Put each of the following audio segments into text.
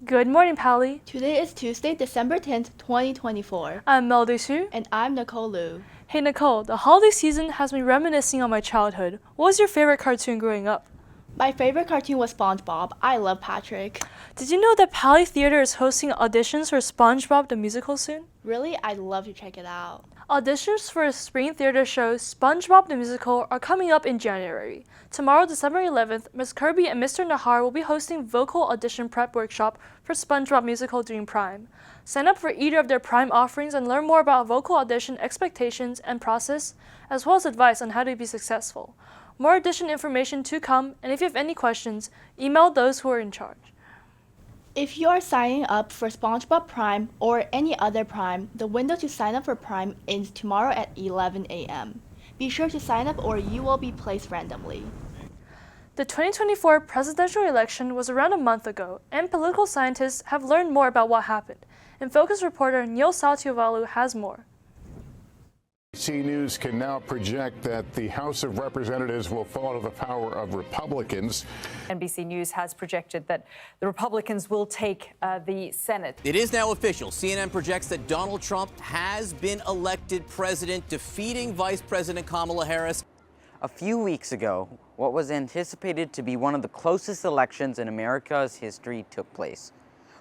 Good morning, Pally. Today is Tuesday, December 10th, 2024. I'm Melody Sue. And I'm Nicole Liu. Hey Nicole, the holiday season has me reminiscing on my childhood. What was your favorite cartoon growing up? My favorite cartoon was SpongeBob. I love Patrick. Did you know that Pally Theater is hosting auditions for SpongeBob the Musical soon? Really? I'd love to check it out. Auditions for a spring theater show, SpongeBob the Musical, are coming up in January. Tomorrow, December 11th, Ms. Kirby and Mr. Nahar will be hosting vocal audition prep workshop for SpongeBob Musical during Prime. Sign up for either of their Prime offerings and learn more about vocal audition expectations and process, as well as advice on how to be successful. More audition information to come, and if you have any questions, email those who are in charge. If you are signing up for SpongeBob Prime or any other Prime, the window to sign up for Prime ends tomorrow at 11 a.m. Be sure to sign up or you will be placed randomly. The 2024 presidential election was around a month ago, and political scientists have learned more about what happened. InFocus reporter Neil Saltiovalu has more. NBC News can now project that the House of Representatives will fall to the power of Republicans. NBC News has projected that the Republicans will take the Senate. It is now official. CNN projects that Donald Trump has been elected president, defeating Vice President Kamala Harris. A few weeks ago, what was anticipated to be one of the closest elections in America's history took place.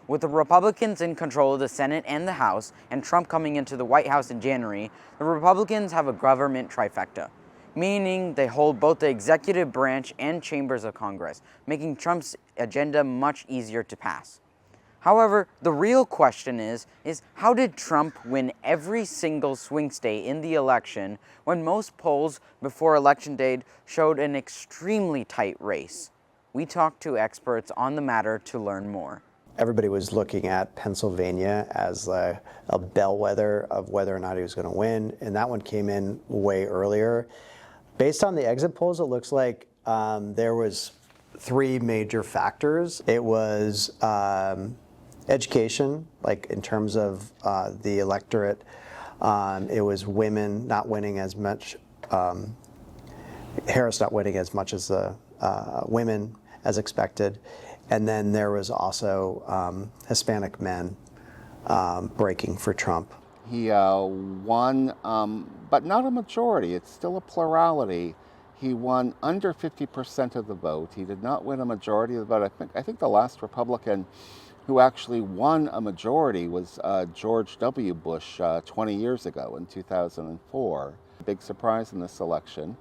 With the Republicans in control of the Senate and the House, and Trump coming into the White House in January, the Republicans have a government trifecta, meaning they hold both the executive branch and chambers of Congress, making Trump's agenda much easier to pass. However, the real question is how did Trump win every single swing state in the election when most polls before election day showed an extremely tight race? We talked to experts on the matter to learn more. Everybody was looking at Pennsylvania as a bellwether of whether or not he was going to win, and that one came in way earlier. Based on the exit polls, it looks like there was three major factors. It was education, like in terms of the electorate. It was women not winning as much, Harris not winning as much as the women as expected. And then there was also Hispanic men breaking for Trump. He won, but not a majority. It's still a plurality. He won under 50% of the vote. He did not win a majority of the vote. I think the last Republican who actually won a majority was George W. Bush 20 years ago in 2004. The big surprise in this election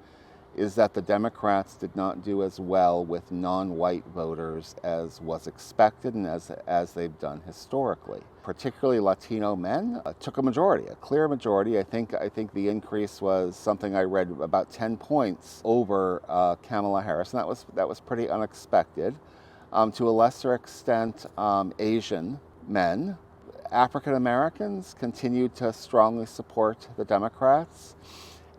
is that the Democrats did not do as well with non-white voters as was expected and as they've done historically. Particularly Latino men took a majority, a clear majority. I think the increase was something I read about 10 points over Kamala Harris, and that was pretty unexpected. To a lesser extent, Asian men. African Americans continued to strongly support the Democrats.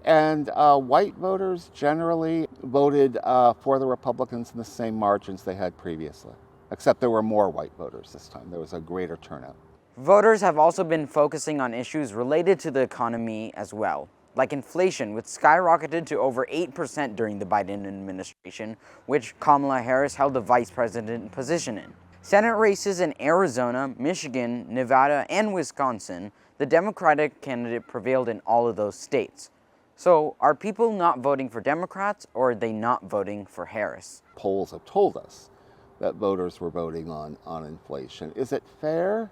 And white voters generally voted for the Republicans in the same margins they had previously, except there were more white voters this time. There was a greater turnout. Voters have also been focusing on issues related to the economy as well, like inflation, which skyrocketed to over 8% during the Biden administration, which Kamala Harris held the vice president position in. Senate races in Arizona, Michigan, Nevada, and Wisconsin, the Democratic candidate prevailed in all of those states. So, are people not voting for Democrats, or are they not voting for Harris? Polls have told us that voters were voting on inflation. Is it fair?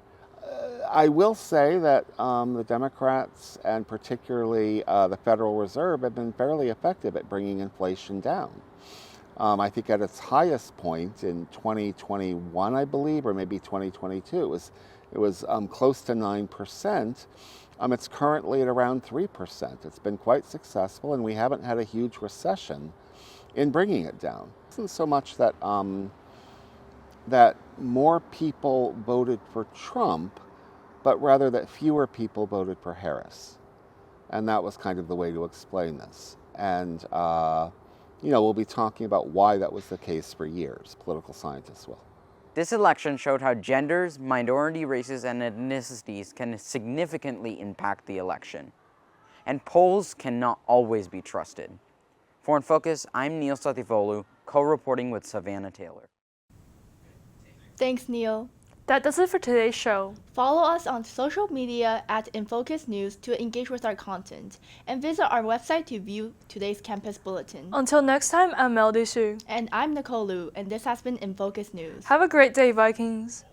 I will say that the Democrats, and particularly the Federal Reserve, have been fairly effective at bringing inflation down. I think at its highest point in 2021, I believe, or maybe 2022, it was close to 9%. It's currently at around 3%. It's been quite successful, and we haven't had a huge recession in bringing it down. It isn't so much that that more people voted for Trump, but rather that fewer people voted for Harris. And that was kind of the way to explain this. And, we'll be talking about why that was the case for years. Political scientists will. This election showed how genders, minority races, and ethnicities can significantly impact the election. And polls cannot always be trusted. For InFocus, I'm Neil Satifolu, co-reporting with Savannah Taylor. Thanks, Neil. That does it for today's show. Follow us on social media at InFocus News to engage with our content, and visit our website to view today's campus bulletin. Until next time, I'm Melody Sue. And I'm Nicole Liu, and this has been InFocus News. Have a great day, Vikings.